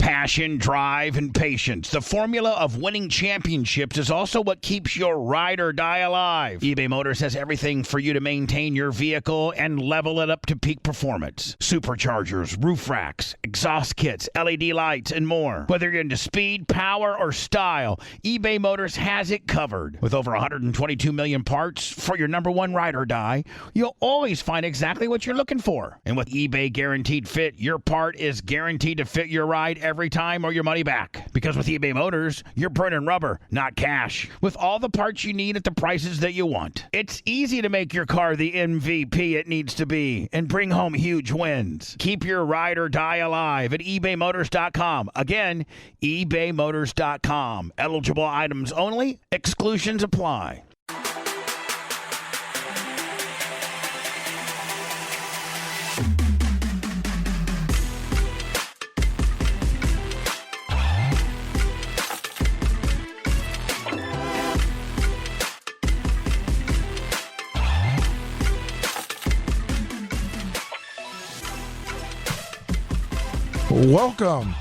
Passion, drive, and patience. The formula of winning championships is also what keeps your ride or die alive. eBay Motors has everything for you to maintain your vehicle and level it up to peak performance. Superchargers, roof racks, exhaust kits, LED lights, and more. Whether you're into speed, power, or style, eBay Motors has it covered. With over 122 million parts for your number one ride or die, you'll always find exactly what you're looking for. And with eBay Guaranteed Fit, your part is guaranteed to fit your ride every time or your money back. Because with eBay Motors, you're burning rubber, not cash. With all the parts you need at the prices that you want. It's easy to make your car the MVP it needs to be and bring home huge wins. Keep your ride or die alive at ebaymotors.com. Again, ebaymotors.com. Eligible items only. Exclusions apply. Welcome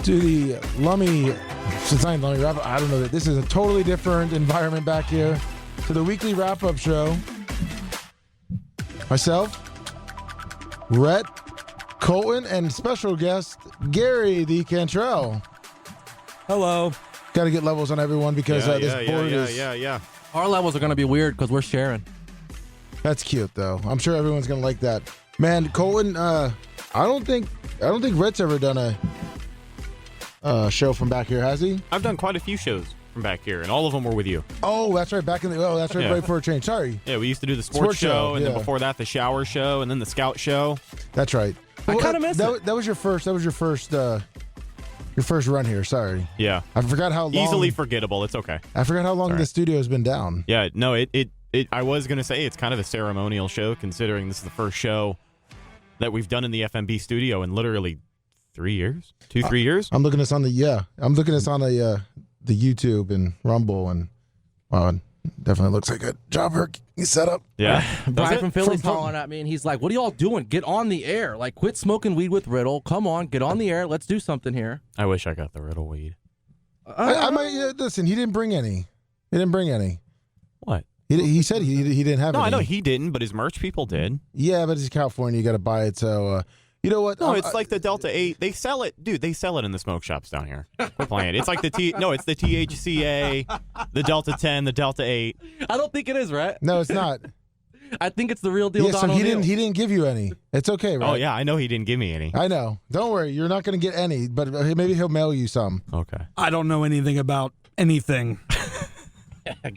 to the Lummy, since I'm Lummy wrap-up, I don't know that this is a totally different environment back here, to the weekly wrap-up show. Myself, Rhett, Colton, and special guest, Gary the Cantrell. Hello. Got to get levels on everyone because this board is... Yeah. Our levels are going to be weird because we're sharing. That's cute, though. I'm sure everyone's going to like that. Man, Colton, I don't think Rhett's ever done a show from back here, has he? I've done quite a few shows from back here, and all of them were with you. Oh, that's right. Back in the that's right, right for a change. Sorry. Yeah, we used to do the sports show, and then before that, the shower show, and then the scout show. That's right. I kind of miss it. That was your first. Your first run here. Sorry. Yeah. I forgot how long. Easily forgettable. It's okay. I forgot how long the studio has been down. Yeah. No. I was gonna say it's kind of a ceremonial show, considering this is the first show that we've done in the FMB studio in literally 3 years, 3 years. I'm looking at this on the the YouTube and Rumble, and wow, it definitely looks like a job set up. Yeah. Brian from Philly's calling at me, and he's like, "What are y'all doing? Get on the air! Like, quit smoking weed with Riddle. Come on, get on the air. Let's do something here." I wish I got the Riddle weed. I might listen. He didn't bring any. What? He said he didn't have any. No, I know he didn't, but his merch people did. Yeah, but it's California. You got to buy it. So, you know what? No, it's like the Delta 8. They sell it. Dude, they sell it in the smoke shops down here. Quit playing. It's like it's the THCA, the Delta 10, the Delta 8. I don't think it is, right? No, it's not. I think it's the real deal. Yeah, so he didn't give you any. It's okay, right? Oh, yeah, I know he didn't give me any. I know. Don't worry. You're not going to get any, but maybe he'll mail you some. Okay. I don't know anything about anything.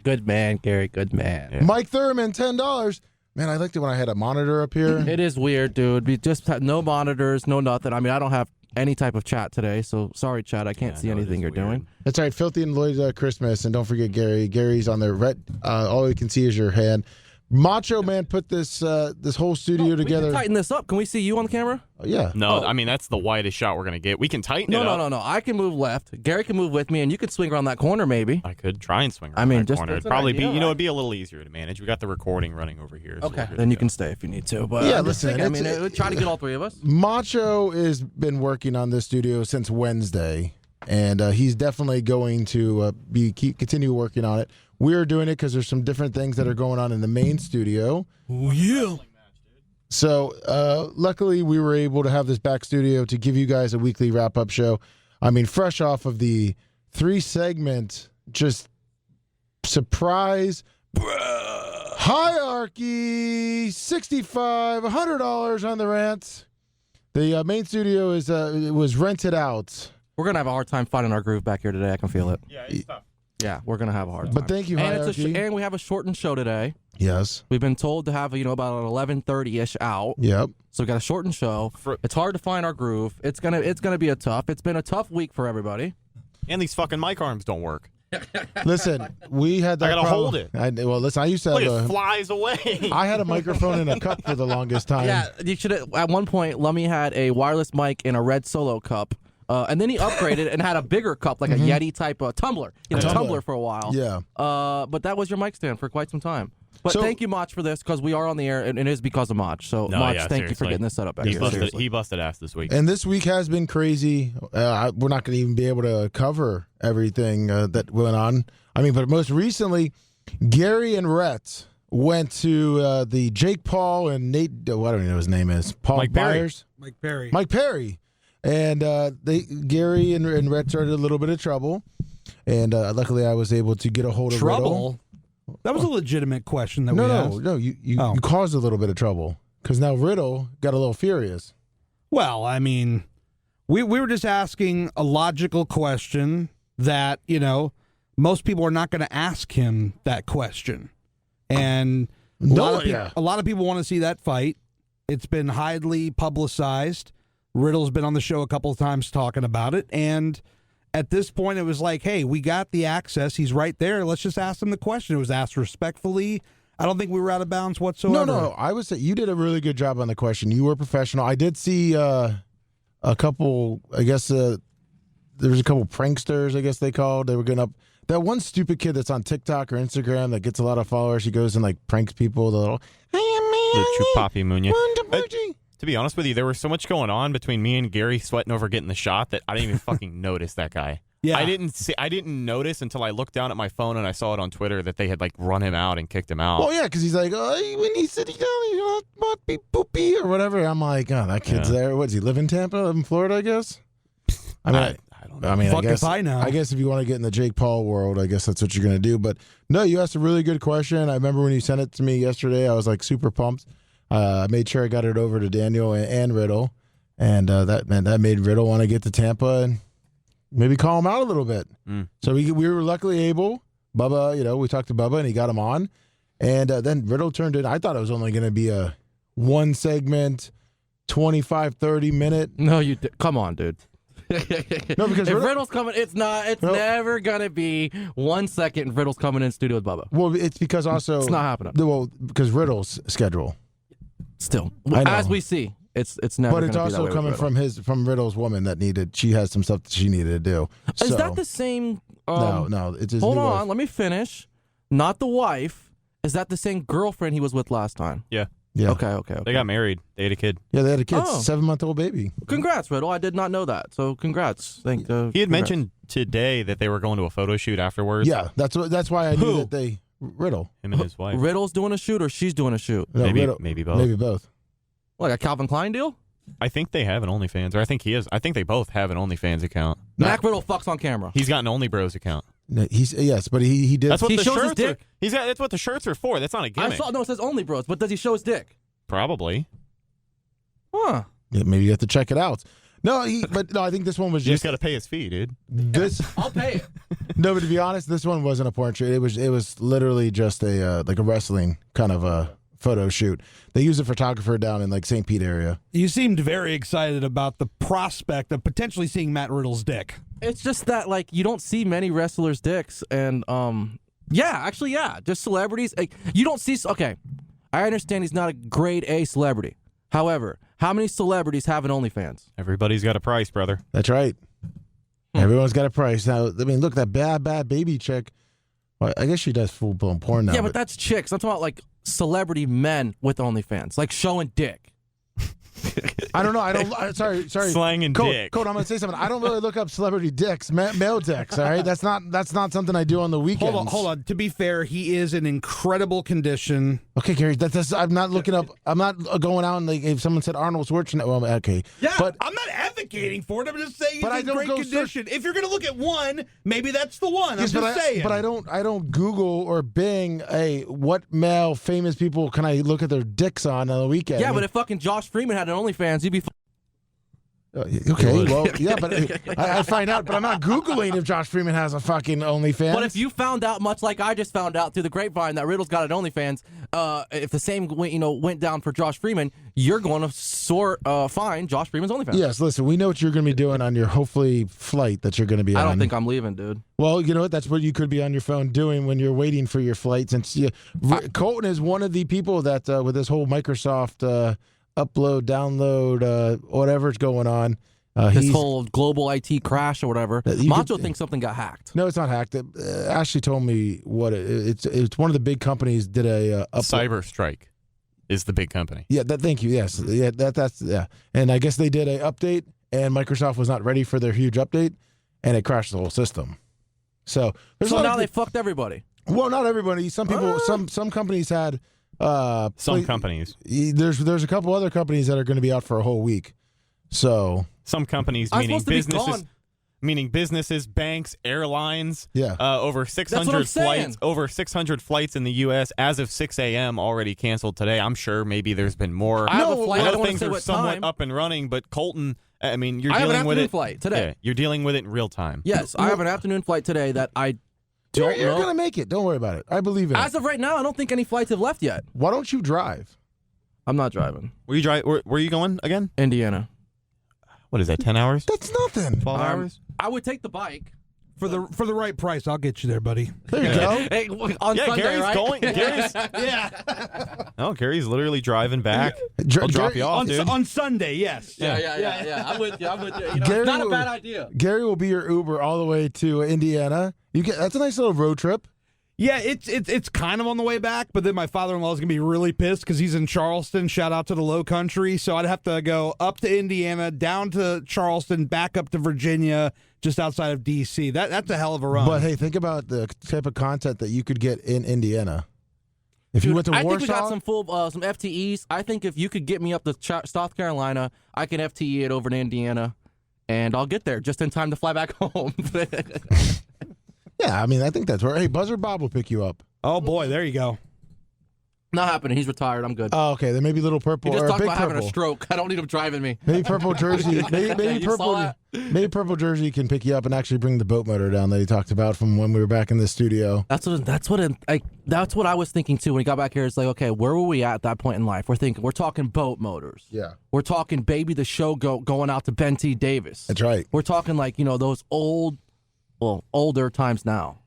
Good man, Gary. Good man. Yeah. Mike Thurman, $10. Man, I liked it when I had a monitor up here. It is weird, dude. We just had no monitors, no nothing. I mean, I don't have any type of chat today, so sorry, chat. I can't see anything you're doing. That's right. Filthy and Lloyd Christmas, and don't forget Gary. Gary's on there. Rhett, all we can see is your hand. Macho Man put this whole studio together. We can tighten this up. Can we see you on the camera? Oh, yeah. No, I mean, that's the widest shot we're going to get. We can tighten it up. No. I can move left. Gary can move with me, and you could swing around that corner, maybe. I could try and swing around that corner. It'd probably idea, be, it'd be a little easier to manage. We got the recording running over here. So okay, then you can stay if you need to. But yeah, listen. Try to get all three of us. Macho has been working on this studio since Wednesday, and he's definitely going to continue working on it. We're doing it because there's some different things that are going on in the main studio. Oh, yeah. So, luckily, we were able to have this back studio to give you guys a weekly wrap-up show. I mean, fresh off of the 3-segment, just surprise hierarchy, $65, $100 on the rent. The main studio was rented out. We're going to have a hard time finding our groove back here today. I can feel it. Yeah, it's tough. Yeah, we're going to have a hard time. But thank you, hierarchy. And we have a shortened show today. Yes. We've been told to have, about an 11:30-ish out. Yep. So we got a shortened show. It's hard to find our groove. It's gonna be it's been a tough week for everybody. And these fucking mic arms don't work. Listen, we had that I gotta problem. hold it. Listen, I used to have it flies away. I had a microphone in a cup for the longest time. Yeah, you should. At one point, Lummy had a wireless mic in a red Solo cup And then he upgraded and had a bigger cup, like a Yeti type of tumbler. He had a tumbler for a while. Yeah. But that was your mic stand for quite some time. But So- thank you, Mach, for this, because we are on the air, and it is because of Mach. So, No, Mach, yeah, thank you for seriously. getting this set up back here. He busted ass this week. And this week has been crazy. We're not going to even be able to cover everything that went on. I mean, but most recently, Gary and Rhett went to the Jake Paul and Nate, I don't even know what his name is. Paul Mike Perry. Byers? Mike Perry. Mike Perry. And Gary and Rhett started a little bit of trouble. And luckily I was able to get a hold of Riddle. Trouble? That was a legitimate question that we asked. No, you Oh. caused a little bit of trouble. Because now Riddle got a little furious. Well, I mean, we were just asking a logical question that, most people are not going to ask him that question. And a lot of people want to see that fight. It's been highly publicized. Riddle's been on the show a couple of times talking about it. And at this point, it was like, hey, we got the access. He's right there. Let's just ask him the question. It was asked respectfully. I don't think we were out of bounds whatsoever. No. I would say you did a really good job on the question. You were professional. I did see a couple, I guess, there was a couple pranksters, I guess they called. They were getting up. That one stupid kid that's on TikTok or Instagram that gets a lot of followers, he goes and like pranks people. The little, The Chupapi Munya. To be honest with you, there was so much going on between me and Gary sweating over getting the shot that I didn't even fucking notice that guy. Yeah. I didn't notice until I looked down at my phone and I saw it on Twitter that they had like run him out and kicked him out. Well, yeah, because he's like, when he said he might be poopy or whatever. I'm like, oh, that kid's there. What does he live in Tampa? Live in Florida, I guess. I mean, I don't know. I mean, Fuck if I know. I guess if you want to get in the Jake Paul world, I guess that's what you're going to do. But no, you asked a really good question. I remember when you sent it to me yesterday, I was like super pumped. I made sure I got it over to Daniel and Riddle, and that made Riddle want to get to Tampa and maybe call him out a little bit. So we were luckily able. Bubba, we talked to Bubba and he got him on, and then Riddle turned in. I thought it was only going to be a one segment, 25, 30 minute. No, you come on, dude. No, because if Riddle's coming, it's never gonna be 1 second. And Riddle's coming in studio with Bubba. Well, it's because also It's not happening. Well, because Riddle's schedule. Still, I know. as we see, it's never. But it's gonna be that also way coming with Riddle. from Riddle's woman that she has some stuff that she needed to do. Is So- that the same? No, it's his Hold new on, wife. let me finish. Not the wife. Is that the same girlfriend he was with last time? Yeah. Yeah. Okay. They got married. They had a kid. Yeah, they had a kid, Oh. 7-month-old baby. Congrats, Riddle. I did not know that. So congrats. He had Congrats. mentioned today that they were going to a photo shoot afterwards. Yeah, that's why I knew Who? that they Riddle. Him and his wife. Riddle's doing a shoot or she's doing a shoot. No, Maybe Riddle, both. Maybe both. Like a Calvin Klein deal? I think they have an OnlyFans, or I think he is. I think they both have an OnlyFans account. Mac Riddle fucks on camera. He's got an Only Bros account. No, yes, but he did. That's what He the shows his shirts dick? are. That's what the shirts are for. That's not a I gimmick. saw. No, it says only bros. But does he show his dick? Probably. Huh? Yeah, maybe you have to check it out. No, I think this one was You just just got to pay his fee, dude. this. I'll pay it. No, but to be honest, this one wasn't a portrait. It was literally just a like a wrestling kind of a photo shoot. They used a photographer down in like St. Pete area. You seemed very excited about the prospect of potentially seeing Matt Riddle's dick. It's just that like you don't see many wrestlers' dicks, and just celebrities. Like, you don't see. Okay, I understand he's not a grade A celebrity. However, how many celebrities have an OnlyFans? Everybody's got a price, brother. That's right. Everyone's got a price. Now, I mean, look, that bad baby chick. Well, I guess she does full-blown porn now. Yeah, but that's chicks. I'm talking about like celebrity men with OnlyFans, like showing dick. I don't know. I don't. Sorry. Slanging Code, dick. Code, I'm gonna say something. I don't really look up celebrity dicks, male dicks. All right, that's not something I do on the weekends. Hold on. To be fair, he is in incredible condition. Okay, Gary, I'm not looking up. I'm not going out and like if someone said Arnold Schwarzenegger. Well, okay. Yeah, but I'm not advocating for it. I'm just saying he's But I in don't great go condition. If you're going to look at one, maybe that's the one. yes, I'm just saying. But I don't Google or Bing. Hey, what male famous people can I look at their dicks on the weekend? Yeah, but if fucking Josh Freeman had an OnlyFans, you'd be. Okay, well, yeah, but I find out, but I'm not Googling if Josh Freeman has a fucking OnlyFans. But if you found out, much like I just found out through the grapevine, that Riddle's got an OnlyFans, if the same went down for Josh Freeman, you're going to find Josh Freeman's OnlyFans. Yes, listen, we know what you're going to be doing on your hopefully flight that you're going to be on. I don't think I'm leaving, dude. Well, you know what? That's what you could be on your phone doing when you're waiting for your flight. Since Colton is one of the people that with this whole Microsoft upload, download, whatever's going on, This whole global IT crash or whatever. Macho thinks something got hacked. No, it's not hacked. Ashley told me what it's one of the big companies did a CyberStrike is the big company. Yeah, thank you. Yes, yeah, that's and I guess they did a update, and Microsoft was not ready for their huge update, and it crashed the whole system. So now they fucked everybody. Well, not everybody. Some people, some companies had. Companies. There's a couple other companies that are going to be out for a whole week. So some companies, meaning businesses, banks, airlines. Yeah. Over 600 flights. Over 600 flights in the U.S. as of 6 a.m. already canceled today. I'm sure maybe there's been more. I have a flight. I don't things are somewhat up and running, but Colton. I mean, you're dealing with it. Flight today. Yeah, you're dealing with it in real time. Yes, I have an afternoon flight today that I. You're going to make it. Don't worry about it. I believe in it. As of right now, I don't think any flights have left yet. Why don't you drive? I'm not driving. Where are you going again? Indiana. What is that, 10 hours? That's nothing. 12 hours? I would take the bike. For the right price, I'll get you there, buddy. There you go. Hey, on Sunday, Gary's right? going. No, Gary's literally driving back. I'll drop you off, dude. On Sunday, yes. Yeah. I'm with you. Gary it's not a bad idea. Gary will be your Uber all the way to Indiana. That's a nice little road trip. Yeah, it's kind of on the way back, but then my father-in-law is going to be really pissed because he's in Charleston. Shout out to the Low Country. So I'd have to go up to Indiana, down to Charleston, back up to Virginia, just outside of D.C. That's a hell of a run. But hey, think about the type of content that you could get in Indiana. If you went to Warsaw, I think we got some FTEs. I think if you could get me up to South Carolina, I can FTE it over to Indiana, and I'll get there just in time to fly back home. Yeah, I mean, I think that's where. Hey, Buzzer Bob will pick you up. Oh boy, there you go. Not happening. He's retired. I'm good. Oh, okay. Then maybe Little Purple he just or talked Big about Purple. having a stroke. I don't need him driving me. Maybe Purple Jersey. Maybe Purple Jersey can pick you up and actually bring the boat motor down that he talked about from when we were back in the studio. That's what I was thinking too when he got back here. It's like, okay, where were we at that point in life? We're talking boat motors. Yeah. We're talking Baby the Show going out to Ben T. Davis. That's right. We're talking like those older times now.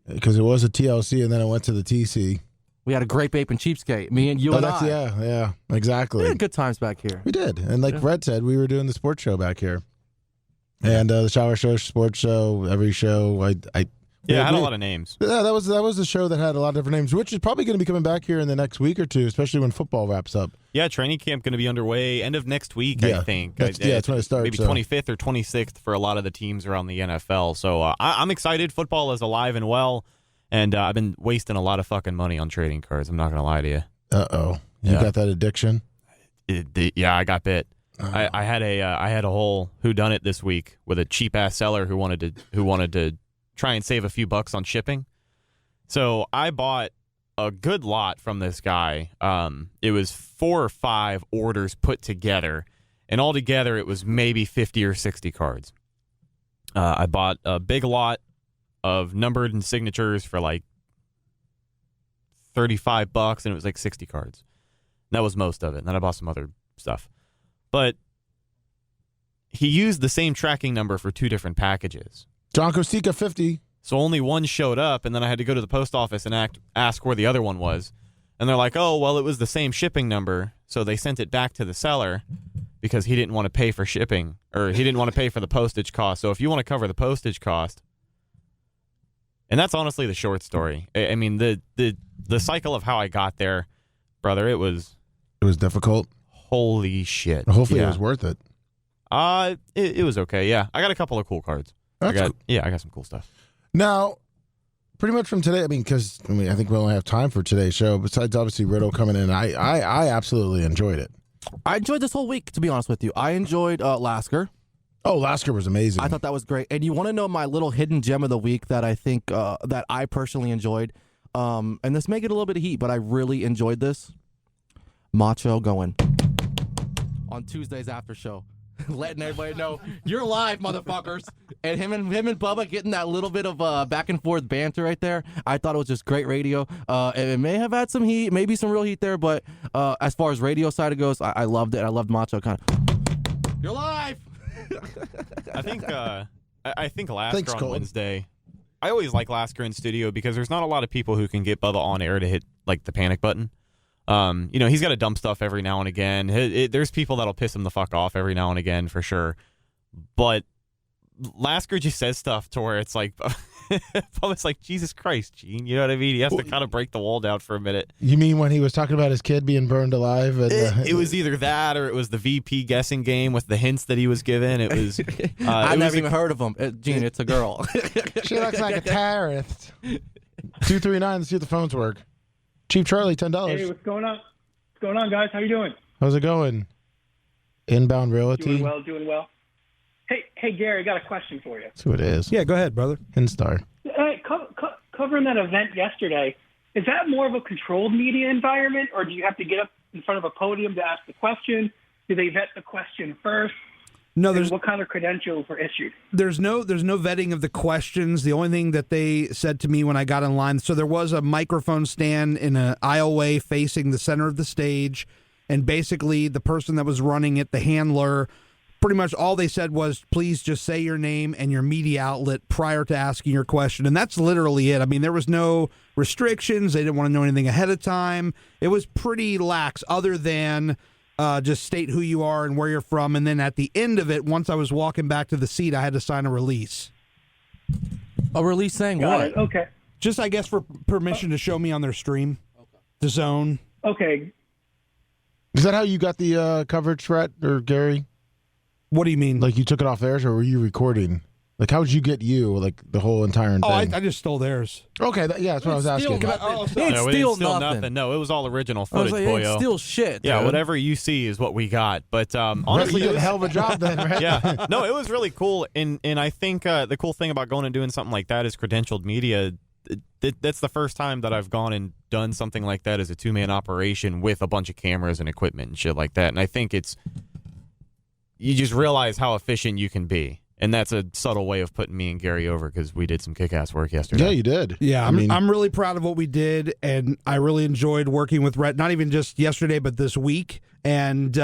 Because it was a TLC and then it went to the TC. We had a Grape Ape and Cheapskate. Me and you and I. Yeah, exactly. We had good times back here. We did. And like Red said, we were doing the sports show back here. And the Shower Show, Sports Show, every show. It had a lot of names. Yeah, that was the show that had a lot of different names, which is probably going to be coming back here in the next week or two, especially when football wraps up. Yeah, training camp going to be underway end of next week, I think. That's when it starts. Maybe 25th or 26th for a lot of the teams around the NFL. So I'm excited. Football is alive and well. And I've been wasting a lot of fucking money on trading cards. I'm not going to lie to you. Uh-oh. You got that addiction? Yeah, I got bit. I had a whole whodunit this week with a cheap-ass seller who wanted to try and save a few bucks on shipping. So I bought a good lot from this guy. It was 4 or 5 orders put together, and altogether it was maybe 50 or 60 cards. I bought a big lot of numbered and signatures for like $35, and it was like 60 cards. And that was most of it. And then I bought some other stuff. But he used the same tracking number for 2 different packages. John Costica 50. So only one showed up, and then I had to go to the post office and ask where the other one was. And they're like, oh, well, it was the same shipping number. So they sent it back to the seller because he didn't want to pay for shipping, or he didn't want to pay for the postage cost. So if you want to cover the postage cost, and that's honestly the short story. I mean, the cycle of how I got there, brother, it was difficult. Holy shit. Hopefully it was worth it. It was okay, yeah. I got a couple of cool cards. I got some cool stuff. Now, pretty much from today, I think we only have time for today's show, besides obviously Riddle coming in. I absolutely enjoyed it. I enjoyed this whole week, to be honest with you. I enjoyed Lasker. Oh, Lasker was amazing. I thought that was great. And you want to know my little hidden gem of the week that I think that I personally enjoyed? And this may get a little bit of heat, but I really enjoyed this. Macho going on Tuesday's after show, letting everybody know you're live, motherfuckers. And him and Bubba getting that little bit of back and forth banter right there. I thought it was just great radio. It may have had some heat, maybe some real heat there, but as far as radio side goes, I loved it. I loved Macho kind of. You're live. I think Lasker on Wednesday. I always like Lasker in studio because there's not a lot of people who can get Bubba on air to hit like the panic button. He's got to dump stuff every now and again. There's people that'll piss him the fuck off every now and again for sure. But Lasker just says stuff to where it's like, Bubba's like, Jesus Christ, Gene. You know what I mean? He has to kind of break the wall down for a minute. You mean when he was talking about his kid being burned alive? And, It was either that or it was the VP guessing game with the hints that he was given. It was. I never even heard of him. Gene, it's a girl. She looks like a terrorist. 239. Let's see if the phones work. Chief Charlie, $10. Hey, what's going on? What's going on, guys? How you doing? How's it going? Inbound Realty. Doing well. Hey, Gary, I got a question for you. That's who it is. Yeah, go ahead, brother. Instar. Covering that event yesterday, is that more of a controlled media environment, or do you have to get up in front of a podium to ask the question? Do they vet the question first? No, And what kind of credentials were issued? There's no vetting of the questions. The only thing that they said to me when I got in line, so there was a microphone stand in an aisleway facing the center of the stage, and basically the person that was running it, the handler, pretty much all they said was, please just say your name and your media outlet prior to asking your question. And that's literally it. I mean, there was no restrictions. They didn't want to know anything ahead of time. It was pretty lax other than just state who you are and where you're from. And then at the end of it, once I was walking back to the seat, I had to sign a release. A release saying Got what? it. Okay. Just, I guess, for permission to show me on their stream, the zone. Okay. Is that how you got the coverage, Rhett or Gary? What do you mean? Like you took it off theirs, or were you recording? Like how did you get like the whole entire thing? Oh, I just stole theirs. Okay, yeah, that's what I was asking. He ain't No, we didn't steal steal nothing. No, it was all original I was footage, like, he boyo. ain't steal shit. Yeah, dude. whatever you see is what we got. But Honestly, honestly, you did a hell of a job then, right? yeah, no, it was really cool. And I think the cool thing about going and doing something like that is credentialed media. That's the first time that I've gone and done something like that as a two-man operation with a bunch of cameras and equipment and shit like that. And I think you just realize how efficient you can be. And that's a subtle way of putting me and Gary over because we did some kick-ass work yesterday. Yeah, you did. Yeah, I'm really proud of what we did, and I really enjoyed working with Rhett, not even just yesterday, but this week. And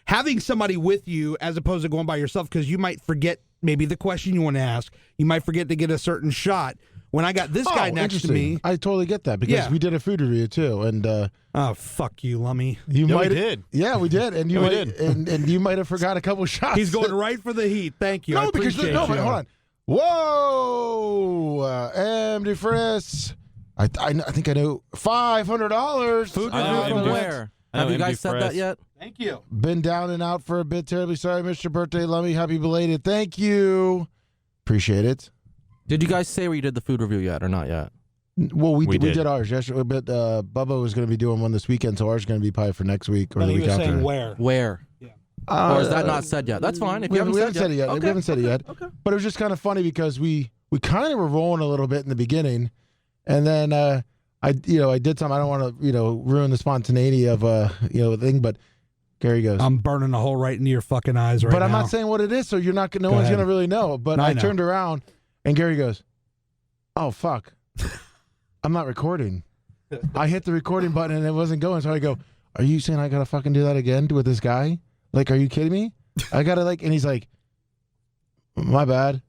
having somebody with you as opposed to going by yourself, because you might forget maybe the question you want to ask. You might forget to get a certain shot. When I got this guy next to me... I totally get that because we did a food review too. And oh, fuck you, Lummy. we did. Yeah, we did. And you and you might have forgot a couple shots. He's going right for the heat. Thank you. No, because appreciate but you. hold on. Whoa, MD Friss. I think I know $500 Food I know review from MD where? I know Have you guys MD said Press. that yet? Thank you. Been down and out for a bit. Terribly sorry, Mr. Birthday Lummy. Happy belated. Thank you. Appreciate it. Did you guys say where you did the food review yet or not yet? Well, we did. did ours yesterday, but Bubba was going to be doing one this weekend, so ours is going to be probably for next week or No, the he week was after. saying where. Where? Or is that not said yet? That's fine. If We you haven't haven't said it yet. Okay. We haven't said it yet. Okay. But it was just kind of funny because we kind of were rolling a little bit in the beginning, and then I did something. I don't want to ruin the spontaneity of thing, but Gary goes. I'm burning a hole right into your fucking eyes right now. But I'm not saying what it is, so you're not. No one's ahead. gonna really know. But No, I I know. turned around, and Gary goes, "Oh fuck, I'm not recording." I hit the recording button and it wasn't going, so I go, "Are you saying I gotta fucking do that again with this guy? Like, are you kidding me? I gotta and he's like, my bad."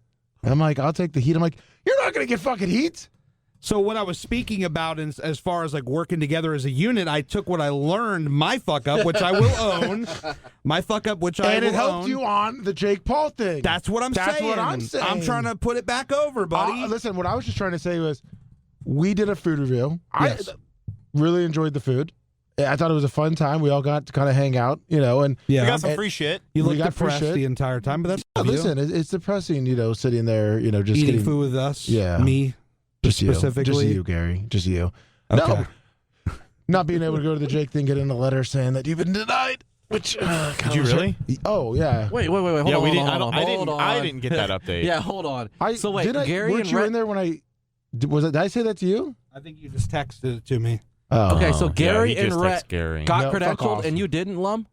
And I'm like, "I'll take the heat." I'm like, "You're not gonna get fucking heat." So what I was speaking about as far as like working together as a unit, I took what I learned, my fuck up, which I will own, my fuck up, which I will And it helped own. you on the Jake Paul thing. That's what I'm That's saying. what I'm saying. I'm trying to put it back over, buddy. Listen, what I was just trying to say was, we did a food review. Yes. I really enjoyed the food. I thought it was a fun time. We all got to kind of hang out, and yeah, We got some free shit. you we looked got free depressed shit. the entire time, but that's listen, it's depressing, sitting there, just eating getting food with us. Yeah. Me. just specifically? you, Gary, just you. Okay. No, not being able to go to the Jake thing, get in a letter saying that you've been denied. Which Did you really? Oh yeah. Wait. Hold Yeah, on, we hold didn't. on, hold on. I didn't get that update. Yeah, hold on. So wait, Did Gary weren't and you Rhett. in there when did I say that to you? I think you just texted it to me. Oh. Okay, so Yeah, Gary he and just Rhett texted Gary. got No, fuck credentialed off. and you didn't, Lum?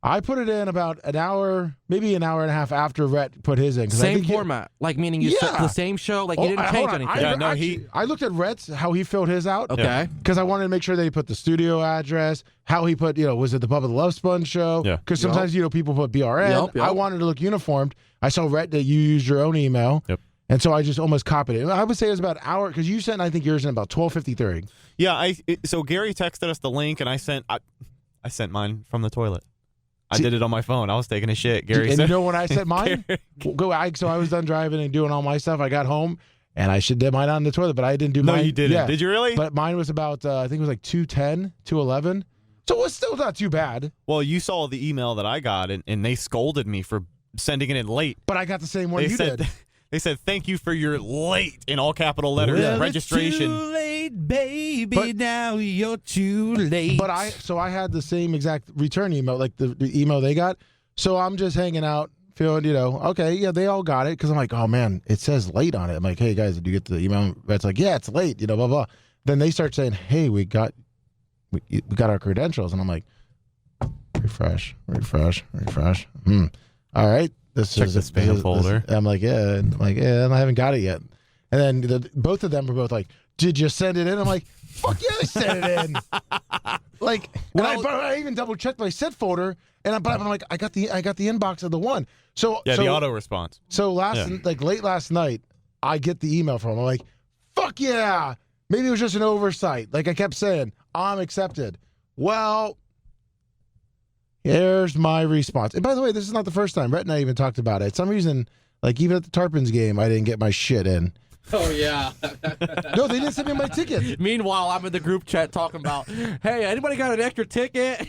I put it in about an hour, maybe an hour and a half after Rhett put his in. 'cause I Same think format, like meaning you set Yeah. the same show, like Oh, you didn't hold change on. anything. Yeah, no, I looked at Rhett's, how he filled his out. Okay. Because I wanted to make sure that he put the studio address, how he put, was it the Bubba the Love Sponge show? Yeah. Because sometimes, people put BRN. Yep. I wanted to look uniformed. I saw, Rhett, that you used your own email. Yep. And so I just almost copied it. I would say it was about an hour, because you sent, I think, yours in about 12:53. Yeah, so Gary texted us the link, and I sent mine from the toilet. I did it on my phone. I was taking a shit. Gary And said, you know when I said mine? So I was done driving and doing all my stuff. I got home, and I should did mine on the toilet, but I didn't do no, mine. you didn't. Yeah. Did you really? But mine was about, I think it was like 210, 211. So it was still not too bad. Well, you saw the email that I got, and they scolded me for sending it in late. But I got the same one They you said, did. They said, thank you for your late, in all capital letters, registration. It's too late, baby. But- now you're too late. But I had the same exact return email, like the email they got. So I'm just hanging out, feeling, okay, yeah, they all got it. Because I'm like, oh, man, it says late on it. I'm like, hey, guys, did you get the email? It's like, yeah, it's late, blah, blah. Then they start saying, hey, we got our credentials. And I'm like, refresh. All right. Check the spam folder. I'm like, yeah, and I haven't got it yet. And then both of them were both like, did you send it in? I'm like, fuck yeah, I sent it in. Like, but I even double checked my sent folder, and I'm like, I got the inbox of the one. So Yeah, the auto response. So late last night, I get the email from him. I'm like, fuck yeah, maybe it was just an oversight. Like I kept saying, I'm accepted. Well, here's my response. And by the way, this is not the first time. Rhett and I even talked about it. For some reason, like even at the Tarpons game, I didn't get my shit in. Oh, yeah. No, they didn't send me my ticket. Meanwhile, I'm in the group chat talking about, hey, anybody got an extra ticket?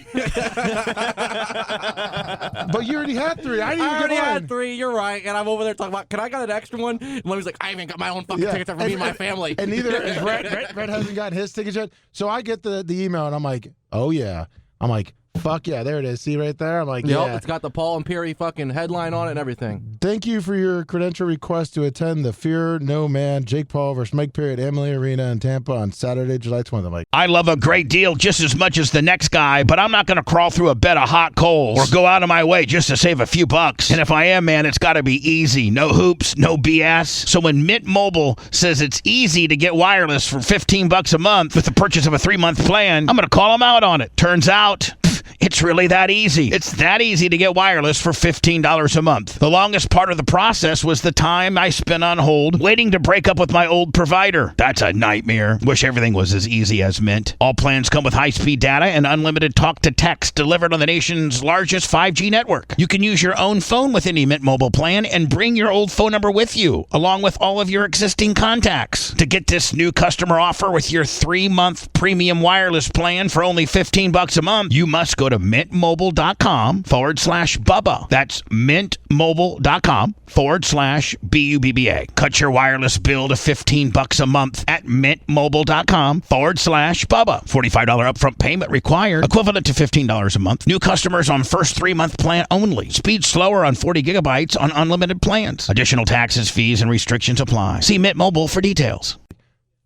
But you already had 3. I didn't even already get mine. had 3. You're right. And I'm over there talking about, can I get an extra one? And Lemmy's like, I even got my own fucking tickets for me and my family. And neither is Rhett. Rhett hasn't gotten his tickets yet. So I get the email, and I'm like, oh, yeah. I'm like, fuck yeah, there it is. See right there? I'm like, Yep, yeah. it's got the Paul and Perry fucking headline on it and everything. Thank you for your credential request to attend the Fear No Man Jake Paul versus Mike Perry at Amalie Arena in Tampa on Saturday, July 20th. I'm like, I love a great deal just as much as the next guy, but I'm not going to crawl through a bed of hot coals or go out of my way just to save a few bucks. And if I am, man, it's got to be easy. No hoops, no BS. So when Mint Mobile says it's easy to get wireless for $15 a month with the purchase of a 3-month plan, I'm going to call them out on it. Turns out, it's really that easy. It's that easy to get wireless for $15 a month. The longest part of the process was the time I spent on hold waiting to break up with my old provider. That's a nightmare. Wish everything was as easy as Mint. All plans come with high-speed data and unlimited talk-to-text delivered on the nation's largest 5G network. You can use your own phone with any Mint Mobile plan and bring your old phone number with you, along with all of your existing contacts. To get this new customer offer with your 3-month premium wireless plan for only $15 a month, you must go to mintmobile.com/Bubba. That's mintmobile.com/BUBBA. Cut your wireless bill to $15 a month at mintmobile.com/Bubba. $45 upfront payment required, equivalent to $15 a month. New customers on first 3-month plan only. Speed slower on 40 gigabytes on unlimited plans. Additional taxes, fees, and restrictions apply. See Mint Mobile for details.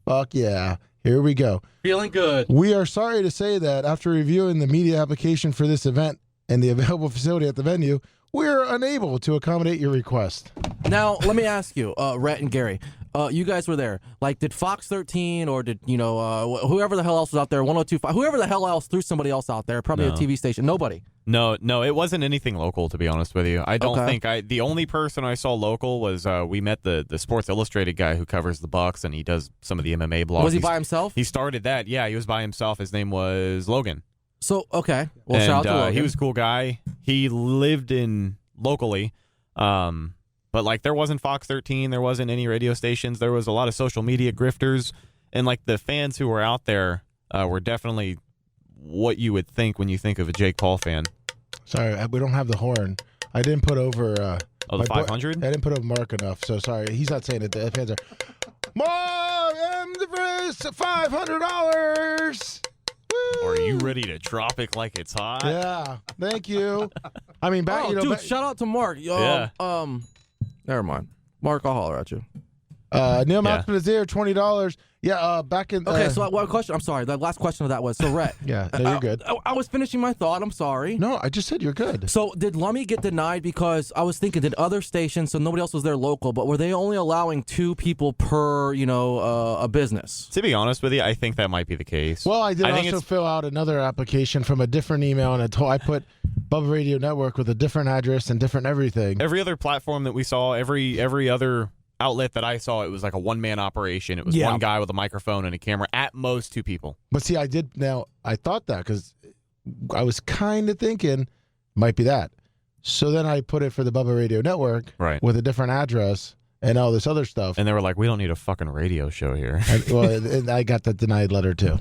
fuck yeah. Here we go. Feeling good. We are sorry to say that after reviewing the media application for this event and the available facility at the venue, we're unable to accommodate your request. Now, let me ask you, Rhett and Gary, you guys were there. Like, did Fox 13 or did, whoever the hell else was out there, 102.5, whoever the hell else threw somebody else out there, probably a TV station, nobody. No, it wasn't anything local, to be honest with you. I don't think the only person I saw local was we met the Sports Illustrated guy who covers the Bucks, and he does some of the MMA blogs. Was he by himself? He started that. Yeah, he was by himself. His name was Logan. So, okay. Well, and, shout out to Logan. he was a cool guy. He lived in locally, but like there wasn't Fox 13, there wasn't any radio stations. There was a lot of social media grifters, and like the fans who were out there were definitely what you would think when you think of a Jake Paul fan. Sorry, we don't have the horn. I didn't put over... the 500? I didn't put over Mark enough, so sorry. He's not saying it. The fans are... Mark, $500! Woo! Are you ready to drop it like it's hot? Yeah, thank you. I mean, back, dude, shout out to Mark. Yeah. Never mind. Mark, I'll holler at you. Neil Matzman is there, $20. Yeah, back in... Okay, so one question. I'm sorry. The last question of that was, so Rhett. Yeah, no, you're good. I was finishing my thought. I'm sorry. No, I just said you're good. So did Lummy get denied because I was thinking, did other stations, so nobody else was there local, but were they only allowing 2 people per, a business? To be honest with you, I think that might be the case. Well, I did think also it's fill out another application from a different email, and I put Bubba Radio Network with a different address and different everything. every other platform that we saw, every other outlet that I saw, it was like a one-man operation. It was one guy with a microphone and a camera, at most 2 people. But see, I thought that because I was kind of thinking Might be that. So then I put it for the Bubba Radio Network Right. with a different address and all this other stuff. And they were like, we don't need a fucking radio show here. And I got that denied letter too.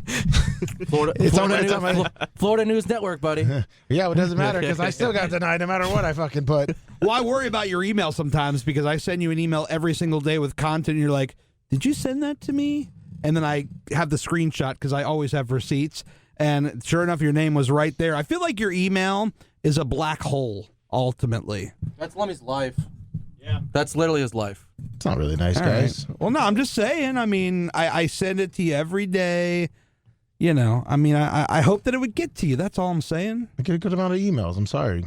Florida News Network, buddy. Yeah, well, it doesn't matter because I still got denied no matter what I fucking put. Well, I worry about your email sometimes because I send you an email every single day with content and you're like, did you send that to me? And then I have the screenshot because I always have receipts. And sure enough, your name was right there. I feel like your email is a black hole, ultimately. That's Lummy's life. Yeah. That's literally his life. It's not really nice, All guys. right. Well, no, I'm just saying. I mean, I send it to you every day. You know, I mean, I hope that it would get to you. That's all I'm saying. I get a good amount of emails. I'm sorry.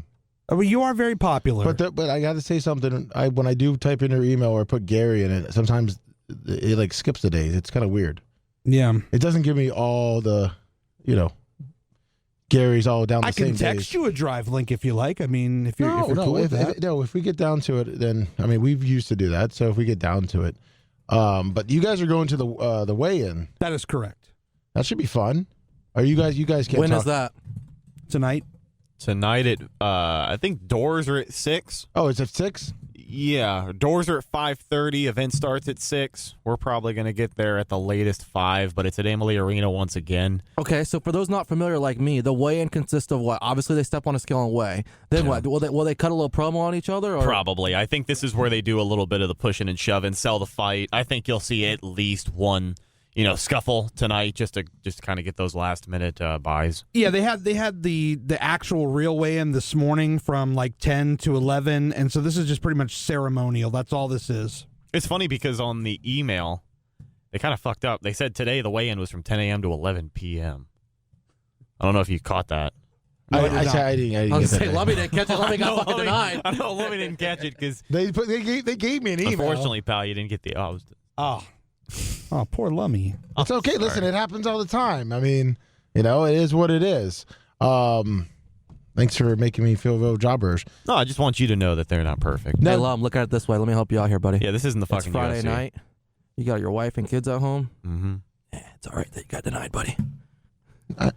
Well, you are very popular. But I got to say something. When I do type in your email or put Gary in it, sometimes it like skips the days. It's kind of weird. Yeah. It doesn't give me all the, Gary's all down the same I days. can text you a drive link if you like. I mean, if you're cool with that. If we get down to it, then we've used to do that. So if we get down to it, but you guys are going to the weigh-in. That is correct. That should be fun. Are you guys? You guys can't. When talk. is that? Tonight. Tonight at I think doors are at 6. Oh, it's at 6. Yeah, doors are at 5:30. Event starts at 6. We're probably going to get there at the latest 5, but it's at Amalie Arena once again. Okay, so for those not familiar like me, the weigh-in consists of what? Obviously, they step on a scale and weigh. Then what? Will they cut a little promo on each other? Or? Probably. I think this is where they do a little bit of the pushing and shoving, sell the fight. I think you'll see at least one, scuffle tonight just to kind of get those last minute buys. Yeah, they had the actual real weigh-in this morning from like 10 to 11, and so this is just pretty much ceremonial. That's all this is. It's funny because on the email, they kind of fucked up. They said today the weigh-in was from 10 a.m. to 11 p.m. I don't know if you caught that. No, I didn't I was get going to say, that. Lummy didn't catch it. Lummy got fucking denied. I know Lummy didn't catch it because They gave me an email. unfortunately, pal, you didn't get the. Oh, poor Lummy. It's okay. Listen, it happens all the time. I mean, it is what it is. Thanks for making me feel real jobbers. No, I just want you to know that they're not perfect. Hey, Lum, look at it this way. Let me help you out here, buddy. Yeah, this isn't the It's fucking Friday UFC. night. You got your wife and kids at home. Mm-hmm. Yeah, it's all right that you got denied, buddy.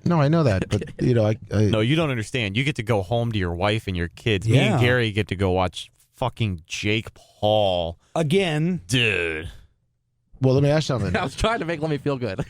No, I know that, but No, you don't understand. You get to go home to your wife and your kids. Me Yeah. and Gary get to go watch fucking Jake Paul. Again. Dude. well, let me ask you something. I was trying to make Lummy feel good.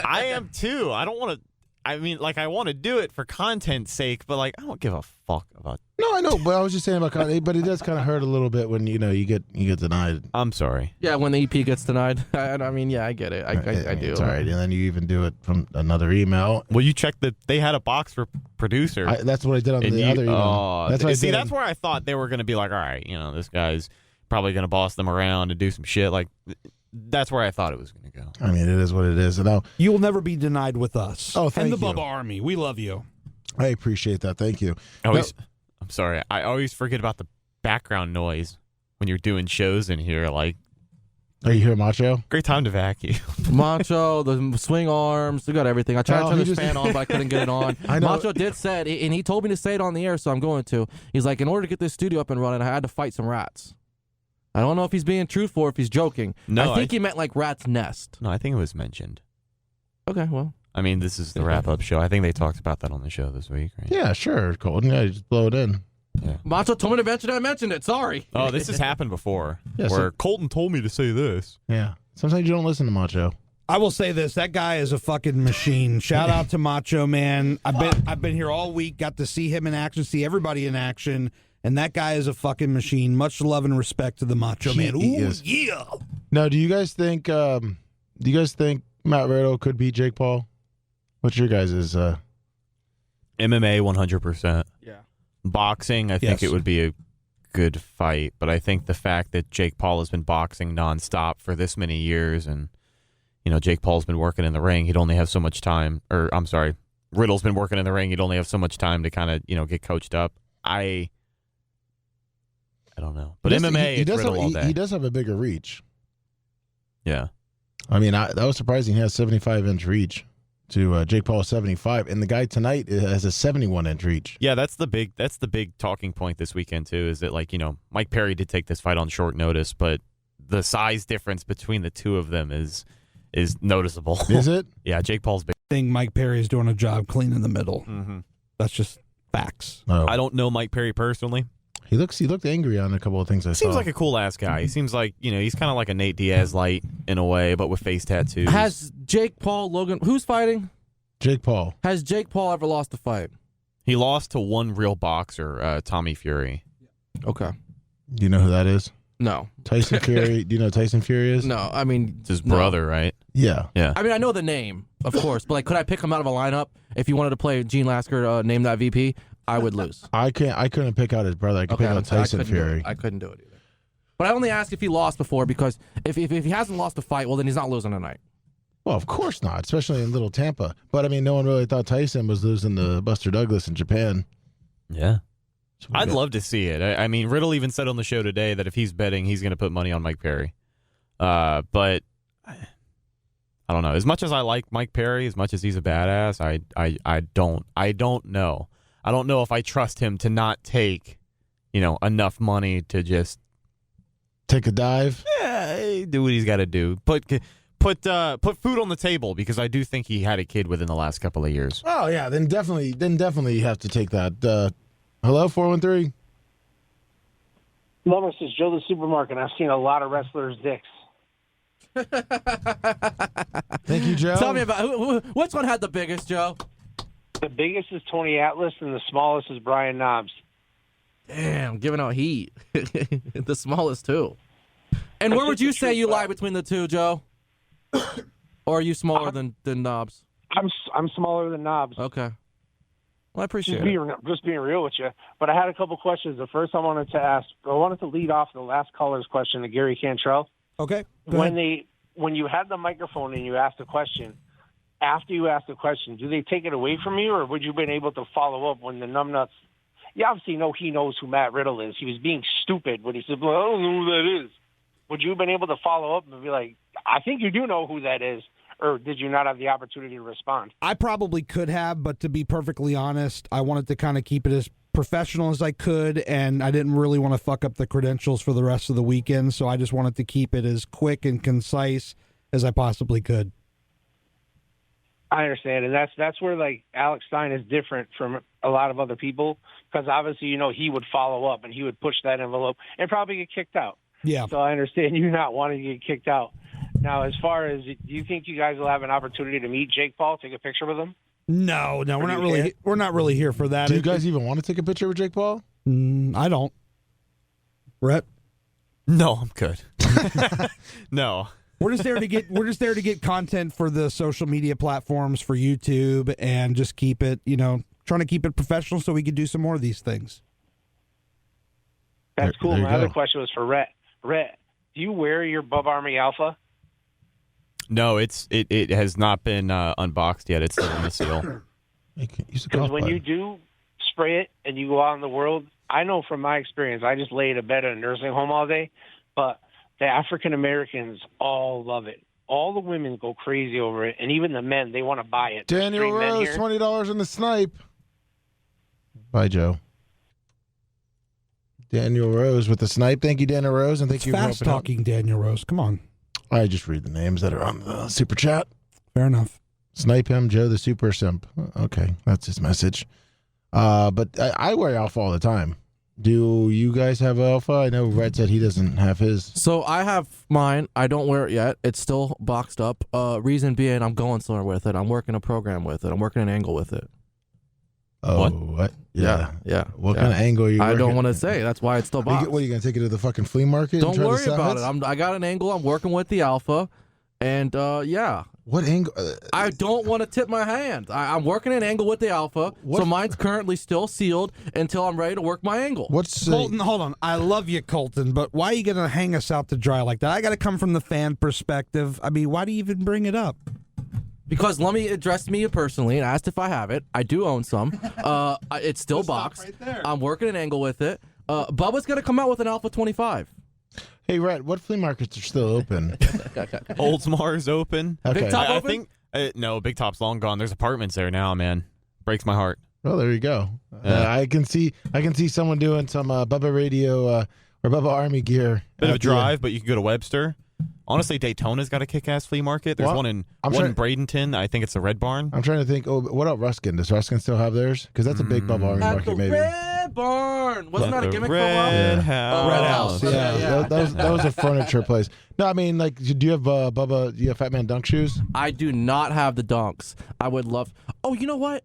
I am too. I don't want to. I mean, I want to do it for content's sake, but I don't give a fuck about. No, I know, but I was just saying about but it does kind of hurt a little bit when you get denied. I'm sorry. Yeah, when the EP gets denied. I mean, yeah, I get it. I do. It's all right, and then you even do it from another email. Well, you checked that they had a box for producer. That's what I did on and the you, other email. oh, That's what I did. that's where I thought they were going to be like, all right, this guy's probably going to boss them around and do some shit. That's where I thought it was going to go. I mean, it is what it is. And now, You will never be denied with us. Oh, thank and the you. Bubba Army. We love you. I appreciate that. Thank you. I'm sorry. I always forget about the background noise when you're doing shows in here. Are you here, Macho? Great time to vacuum. Macho, the swing arms, we got everything. I tried to turn he this just- fan on, but I couldn't get it on. I know. Macho did say it, and he told me to say it on the air, so I'm going to. He's like, in order to get this studio up and running, I had to fight some rats. I don't know if he's being truthful or if he's joking. No, I think he meant like rat's nest. No, I think it was mentioned. Okay, well. I mean, this is the wrap-up show. I think they talked about that on the show this week, right? Yeah, sure, Colton. Yeah, you just blow it in. Yeah. Macho told me to mention it. I mentioned it. Sorry. Oh, this has happened before. Yeah, where Colton told me to say this. Yeah. Sometimes you don't listen to Macho. I will say this: that guy is a fucking machine. Shout out to Macho Man. I've been here all week. Got to see him in action, see everybody in action, and that guy is a fucking machine. Much love and respect to the Macho Man. He Ooh, is. yeah. Now, do you guys think Matt Riddle could beat Jake Paul? What's your guys' MMA 100%. Yeah. Boxing, I think it would be a good fight, but I think the fact that Jake Paul has been boxing nonstop for this many years, and Jake Paul's been working in the ring, he'd only have so much time. Or I'm sorry, Riddle's been working in the ring, he'd only have so much time to kind of get coached up. I don't know, but MMA he it's does Riddle have, all day. he does have a bigger reach. Yeah. I mean, that was surprising. He has 75-inch reach to Jake Paul 75, and the guy tonight has a 71-inch reach. Yeah, that's the big talking point this weekend too. Is that Mike Perry did take this fight on short notice, but the size difference between the two of them is noticeable. Is it? Yeah, Jake Paul's big. I think Mike Perry is doing a job cleaning the middle. Mm-hmm. That's just Facts. Oh. I don't know Mike Perry personally. He looked angry on a couple of things I saw. Seems like a cool ass guy. He seems like, he's kind of like a Nate Diaz light in a way, but with face tattoos. Has Jake Paul, Logan, who's fighting? Jake Paul. Has Jake Paul ever lost a fight? He lost to one real boxer, Tommy Fury. Okay. Do you know who that is? No. Tyson Fury. Do you know who Tyson Fury is? No, I mean... It's his brother, right? Yeah. Yeah. I mean, I know the name, of course, but could I pick him out of a lineup? If you wanted to play Gene Lasker, name that VP, I would lose. I couldn't pick out his brother. I could pick out Tyson Fury. I couldn't do it either. But I only asked if he lost before, because if he hasn't lost a fight, well, then he's not losing tonight. Well, of course not, especially in little Tampa. But, I mean, no one really thought Tyson was losing to Buster Douglas in Japan. Yeah. So I'd love to see it. I mean, Riddle even said on the show today that if he's betting, he's going to put money on Mike Perry. But I don't know. As much as I like Mike Perry, as much as he's a badass, I don't know. I don't know if I trust him to not take, enough money to just take a dive. Yeah, do what he's got to do. Put food on the table, because I do think he had a kid within the last couple of years. Oh yeah, then definitely you have to take that. Hello, 413. Lummy, this is Joe the Supermarket. I've seen a lot of wrestlers' dicks. Thank you, Joe. Tell me about which one had the biggest, Joe? The biggest is Tony Atlas, and the smallest is Brian Knobs. Damn, giving out heat. The smallest too. And where would you say you lie between the two, Joe? Or are you smaller than Knobs? I'm smaller than Knobs. Okay. Well, I appreciate it. Just being real with you. But I had a couple questions. The first I wanted to lead off the last caller's question to Gary Cantrell. Okay. When you had the microphone and you asked a question, after you asked the question, do they take it away from you, or would you have been able to follow up when the numbnuts? You obviously know he knows who Matt Riddle is. He was being stupid when he said, well, I don't know who that is. Would you have been able to follow up and be like, I think you do know who that is? Or did you not have the opportunity to respond? I probably could have, but to be perfectly honest, I wanted to kind of keep it as professional as I could, and I didn't really want to fuck up the credentials for the rest of the weekend, so I just wanted to keep it as quick and concise as I possibly could. I understand, and that's where, like, Alex Stein is different from a lot of other people, because obviously, he would follow up, and he would push that envelope and probably get kicked out. Yeah. So I understand you not wanting to get kicked out. Now, as far as, do you think you guys will have an opportunity to meet Jake Paul, take a picture with him? No, we're not really here for that. Do you guys even want to take a picture with Jake Paul? I don't. Rhett? No, I'm good. No. We're just there to get content for the social media platforms, for YouTube, and just keep it, trying to keep it professional so we can do some more of these things. That's cool. There you My other go. question was for Rhett. Rhett, do you wear your Bubba Army Alpha? No, it has not been unboxed yet. It's still in the seal. Because when you do spray it and you go out in the world, I know from my experience, I just lay in a bed in a nursing home all day, but the African Americans all love it. All the women go crazy over it, and even the men, they want to buy it. Daniel Rose, $20 in the snipe. Bye, Joe. Daniel Rose with the snipe. Thank you, Daniel Rose, and thank you for Fast helping out. talking, Daniel Rose. Come on. I just read the names that are on the super chat. Fair enough. Snipe him, Joe the super simp. Okay, that's his message. But I wear Alpha all the time. Do you guys have Alpha? I know Red said he doesn't have his. So I have mine. I don't wear it yet. It's still boxed up. Reason being, I'm going somewhere with it. I'm working a program with it. I'm working an angle with it. Oh, what? Yeah. What kind of angle are you I working? don't want to say. That's why it's still boxed. What, are you going to take it to the fucking flea market? Don't and try worry to about sell it. I got an angle. I'm working with the Alpha. And, yeah. What angle? I don't want to tip my hand. I'm working an angle with the Alpha, so mine's currently still sealed until I'm ready to work my angle. What's Colton, hold on. I love you, Colton, but why are you going to hang us out to dry like that? I got to come from the fan perspective. I mean, why do you even bring it up? Because Lummy addressed me personally and asked if I have it. I do own some. It's still boxed. Right there. I'm working an angle with it. Bubba's going to come out with an Alpha 25. Hey, Rhett, what flea markets are still open? Oldsmar's open. Okay. Big Top I open? think no, Big Top's long gone. There's apartments there now, man. Breaks my heart. Well, there you go. Yeah. I can see someone doing some Bubba Radio or Bubba Army gear. Bit of a at the- drive, but you can go to Webster Honestly, Daytona's got a kick-ass flea market. There's Well, one in I'm one trying- in Bradenton. I think it's the Red Barn. I'm trying to think. Oh, what about Ruskin? Does Ruskin still have theirs? Because that's a big Bubba Army At market, the maybe. Red Barn. Wasn't that a The gimmick for a Red while? House. Red House, Yeah, that was a furniture place. No, I mean, like, do you have Bubba? Do you have Fat Man Dunk shoes? I do not have the dunks. I would love. Oh, you know what?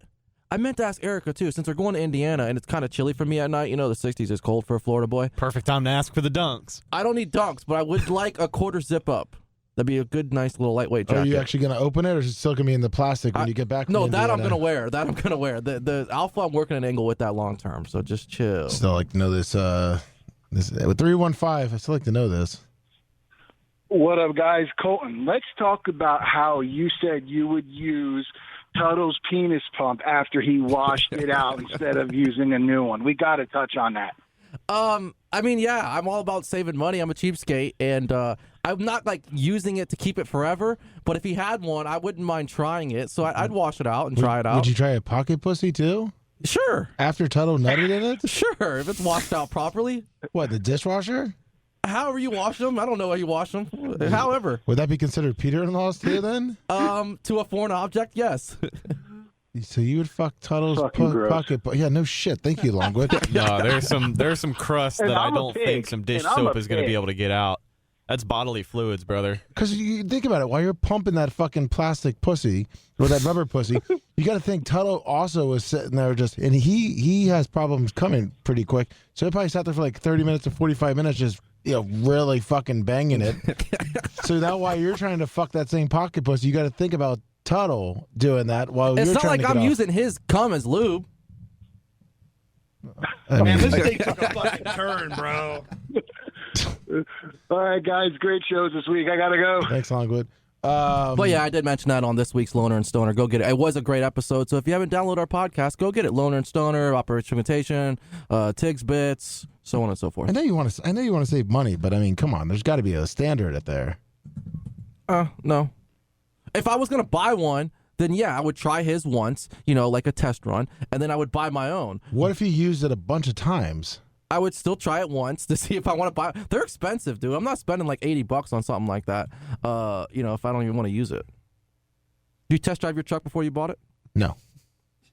I meant to ask Erica too. Since we're going to Indiana and it's kind of chilly for me at night. You know, the 60s is cold for a Florida boy. Perfect time to ask for the dunks. I don't need dunks, but I would like a quarter zip up. That'd be a good, nice little lightweight jacket. Are you actually going to open it, or is it still going to be in the plastic when you get back? No, from that I'm Indiana? gonna wear. That I'm gonna wear. The Alpha, I'm working an angle with that long term. So just chill. Still like to know this. This with 315. I still like to know this. What up, guys? Colton, let's talk about how you said you would use Tuttle's penis pump after he washed it out instead of using a new one. We got to touch on that. I mean, yeah, I'm all about saving money. I'm a cheapskate, and I'm not like using it to keep it forever. But if he had one, I wouldn't mind trying it. So I'd wash it out and try it out. Would you try a pocket pussy too? Sure, After Tuttle nutted in it? sure. If it's washed out properly, What, the dishwasher? however you wash them, I don't know how you wash them. However, Would that be considered Peter-in-laws too then? to a foreign object, yes. So you would fuck Tuttle's Fucking gross. pocket? Yeah, no shit. Thank you, Longwood. No, there's some crust And that I I'm a don't pig. think some dish And I'm soap a is going to be pig. able to get out. That's bodily fluids, brother. Because you think about it, while you're pumping that fucking plastic pussy or that rubber pussy, you got to think Tuttle also is sitting there and he has problems coming pretty quick. So he probably sat there for like 30 minutes to 45 minutes just, really fucking banging it. So now while you're trying to fuck that same pocket pussy, you got to think about Tuttle doing that while It's you're not trying like to get I'm off. using his cum as lube. I mean, thing took a fucking turn, bro. All right, guys, great shows this week. I got to go. thanks, Longwood. But yeah, I did mention that on this week's Loner and Stoner. Go get it. It was a great episode. So if you haven't downloaded our podcast, go get it. Loner and Stoner, Operation Mutation, Tiggs Bits, so on and so forth. I know you want to save money, but I mean, come on, there's got to be a standard at there. No. If I was gonna buy one, then yeah, I would try his once, like a test run, and then I would buy my own. What if you used it a bunch of times? I would still try it once to see if I want to buy. They're expensive, dude. I'm not spending like $80 on something like that. If I don't even want to use it. Did you test drive your truck before you bought it? No.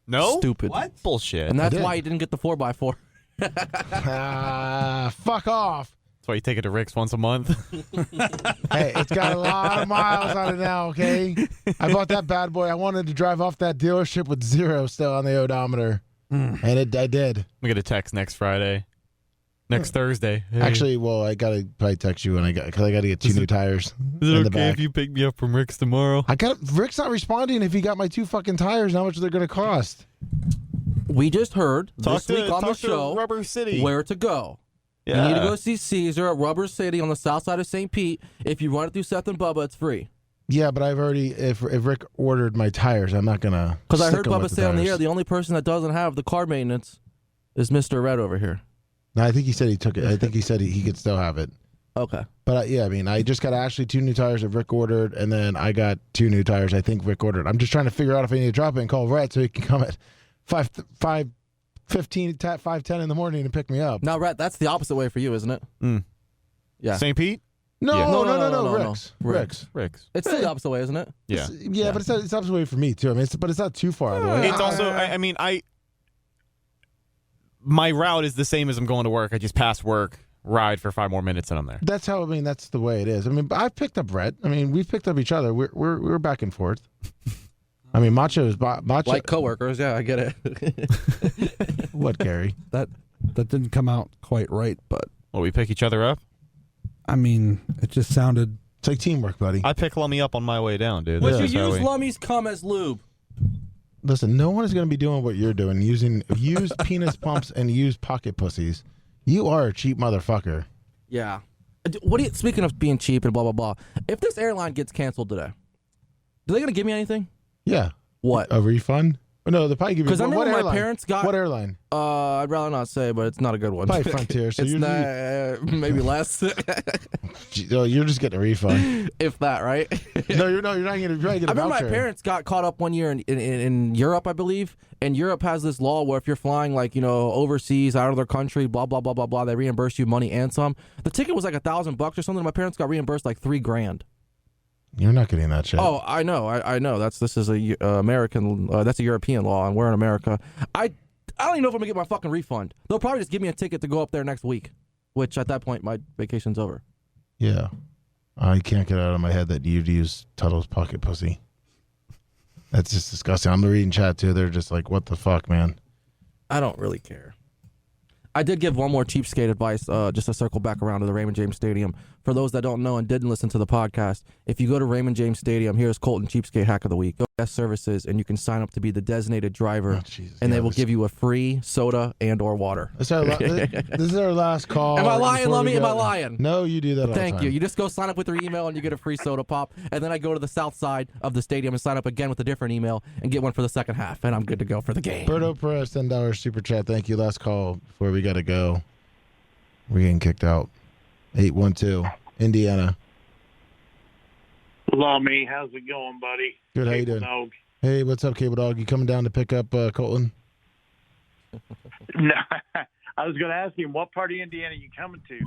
No? Stupid. What? Bullshit. And that's did. why you didn't get the 4x4. Fuck off. That's why you take it to Rick's once a month. Hey, it's got a lot of miles on it now, okay? I bought that bad boy. I wanted to drive off that dealership with 0 still on the odometer. And I did. We get a text next Friday. Next Thursday. Hey, Actually, well, I got to probably text you because I got to get 2 new tires is in it the okay back. if you pick me up from Rick's tomorrow? Rick's not responding if he got my 2 fucking tires and how much they're going to cost. We just heard this week on the talk to show Rubber City. where to go. Yeah. You need to go see Caesar at Rubber City on the south side of St. Pete. If you run it through Seth and Bubba, it's free. Yeah, but I've already, if Rick ordered my tires, I'm not going to. Because I heard Bubba say on the air, the only person that doesn't have the car maintenance is Mr. Red over here. No, I think he said he took it. I think he said he could still have it. Okay. But yeah, I mean, I just got Ashley 2 new tires that Rick ordered, and then I got 2 new tires I think Rick ordered. I'm just trying to figure out if I need to drop it and call Rhett so he can come at 5:10 in the morning and pick me up. Now, Rhett, that's the opposite way for you, isn't it? Mm. Yeah. St. Pete? No, Yeah. no, no. Rick's. Rick's. It's still the opposite way, isn't it? Yeah. Yeah, but it's opposite way for me too. I mean, but it's not too far out of the way. It's also, my route is the same as I'm going to work. I just pass work, ride for 5 more minutes, and I'm there. That's how. I mean, that's the way it is. I mean, I've picked up Rhett. I mean, we've picked up each other. We're back and forth. I mean, Macho. Like coworkers, yeah, I get it. What, Gary? That didn't come out quite right, but Well, we pick each other up? I mean, it just sounded. It's like teamwork, buddy. I pick Lummy up on my way down, dude. Would That's you how use we- Lummy's cum as lube? Listen, no one is going to be doing what you're doing. Use penis pumps and use pocket pussies. You are a cheap motherfucker. Yeah. Speaking of being cheap and blah, blah, blah, if this airline gets canceled today, are they going to give me anything? Yeah. What? A refund? No, they probably give you. Because I what remember my airline? parents got. What airline? I'd rather not say, but it's not a good one. Probably Frontier. So it's you're, maybe less, you're just getting a refund. if that, right? No, you're not getting a voucher. I remember my parents got caught up one year in Europe, I believe. And Europe has this law where if you're flying overseas, out of their country, blah blah blah blah blah, they reimburse you money and some. The ticket was like $1,000 or something. My parents got reimbursed like $3,000. You're not getting that shit. Oh, I know, I know. This is a American. That's a European law, and we're in America. I don't even know if I'm gonna get my fucking refund. They'll probably just give me a ticket to go up there next week, which at that point my vacation's over. Yeah, I can't get out of my head that you'd use Tuttle's pocket pussy. That's just disgusting. I'm reading chat too. They're just like, what the fuck, man? I don't really care. I did give one more cheapskate advice, just to circle back around to the Raymond James Stadium. For those that don't know and didn't listen to the podcast, if you go to Raymond James Stadium, here's Colton Cheapskate Hack of the Week. Go to Guest Services, and you can sign up to be the designated driver, and they will give you a free soda and or water. This is our last call. Am I lying, Lummy? Am I lying? No, you do that all the time. Thank you. You just go sign up with your email, and you get a free soda pop. And then I go to the south side of the stadium and sign up again with a different email and get one for the second half, and I'm good to go for the game. Berto Perez, $10 super chat. Thank you. Last call before we got to go. We're getting kicked out. 812, Indiana. Lummy, how's it going, buddy? Good, how you doing? Dog. Hey, what's up, Cable Dog? You coming down to pick up Colton? No, I was going to ask him, what part of Indiana are you coming to?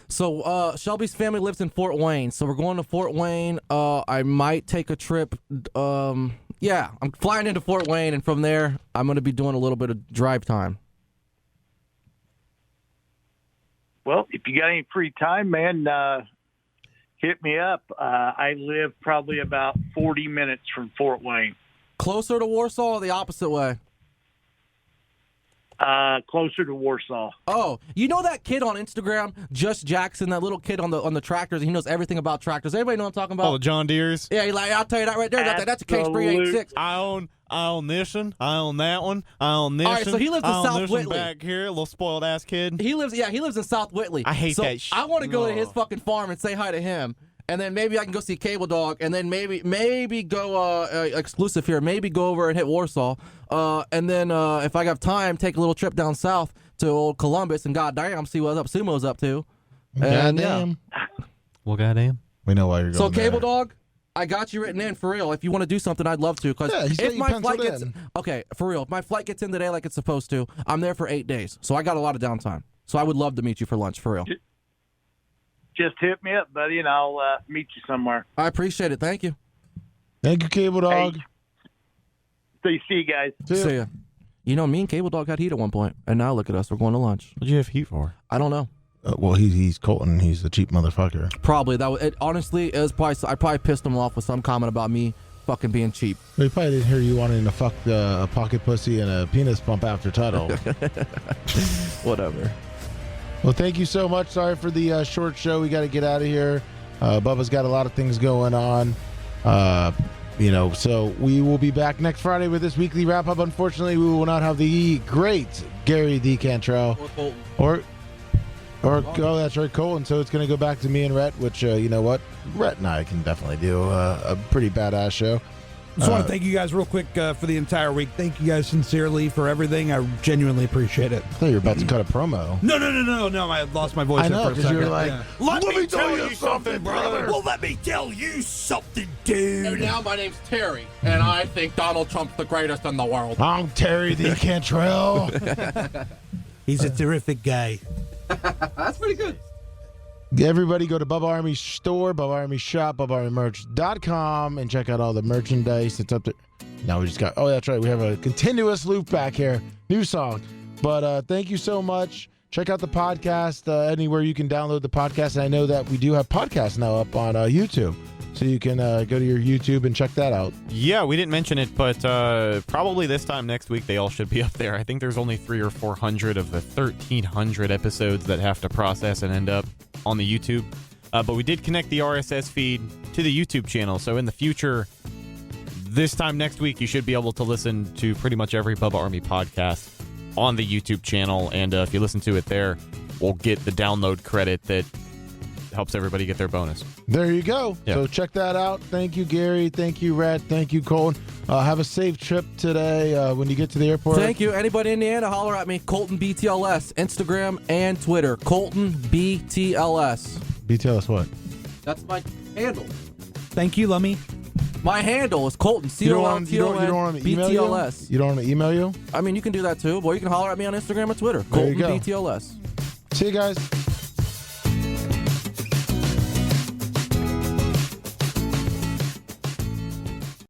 So Shelby's family lives in Fort Wayne, so we're going to Fort Wayne. I might take a trip. Yeah, I'm flying into Fort Wayne, and from there, I'm going to be doing a little bit of drive time. Well, if you got any free time, man, hit me up. I live probably about 40 minutes from Fort Wayne. Closer to Warsaw or the opposite way? Closer to Warsaw. Oh, you know that kid on Instagram, Just Jackson, that little kid on the tractors? He knows everything about tractors. Everybody know what I'm talking about? Oh, the John Deere's? Yeah, I'll tell you that right there. That's a Case 386. I own this one. I own that one. I own this one. All right, so he lives in South Whitley. Back here, a little spoiled ass kid. He lives in South Whitley. I hate that shit. I want to go to his fucking farm and say hi to him. And then maybe I can go see Cable Dog, and then maybe go exclusive here. Maybe go over and hit Warsaw, and then if I have time, take a little trip down south to old Columbus, and goddamn, see what Sumo's up to. And goddamn. Well, goddamn. We know why you're going. So Cable there. Dog, I got you written in for real. If you want to do something, I'd love to. Because if my flight gets for real, if my flight gets in today like it's supposed to, I'm there for 8 days, so I got a lot of downtime. So I would love to meet you for lunch for real. Just hit me up, buddy, and I'll meet you somewhere. I appreciate it. Thank you. Thank you, Cable Dog. Hey, see you guys. See ya. You know, me and Cable Dog had heat at one point, and now look at us. We're going to lunch. What'd you have heat for? I don't know. Well, he's Colton. He's a cheap motherfucker. Probably that. Honestly, it was probably. I probably pissed him off with some comment about me fucking being cheap. He probably didn't hear you wanting to fuck a pocket pussy and a penis pump after Tuttle. Whatever. Well, thank you so much. Sorry for the short show. We got to get out of here. Bubba's got a lot of things going on. So we will be back next Friday with this weekly wrap up. Unfortunately, we will not have the great Gary Cantrell or that's right, Colton. So it's going to go back to me and Rhett, which you know what, Rhett and I can definitely do a pretty badass show. Just want to thank you guys real quick for the entire week. Thank you guys sincerely for everything. I genuinely appreciate it. I thought you were about to cut a promo. No. I lost my voice. I know, for a second. you were like, Let me tell you something, brother. Well, let me tell you something, dude. And now my name's Terry, and I think Donald Trump's the greatest in the world. I'm Terry the Cantrell. He's a terrific guy. That's pretty good. Everybody go to Bubba Army store, Bubba Army shop, BubbaArmyMerch.com, and check out all the merchandise. It's up to... Now we just got... Oh, that's right. We have a continuous loop back here. New song. But thank you so much. Check out the podcast anywhere you can download the podcast. And I know that we do have podcasts now up on YouTube. So you can go to your YouTube and check that out. Yeah, we didn't mention it, but probably this time next week they all should be up there. I think there's only 300 or 400 of the 1,300 episodes that have to process and end up on the YouTube. But we did connect the RSS feed to the YouTube channel. So in the future, this time next week, you should be able to listen to pretty much every Bubba Army podcast on the YouTube channel. And if you listen to it there, we'll get the download credit that helps everybody get their bonus. There you go. Yeah. So check that out. Thank you, Gary. Thank you, Rhett. Thank you, Colton. Have a safe trip today when you get to the airport. Thank you. Anybody in Indiana, holler at me. Colton BTLS, Instagram and Twitter. Colton BTLS. BTLS what? That's my handle. Thank you, Lummy. My handle is Colton, You don't want to email you? BTLS. You don't want to email you? I mean, you can do that too, or you can holler at me on Instagram or Twitter. There you Colton go. BTLS. See you guys.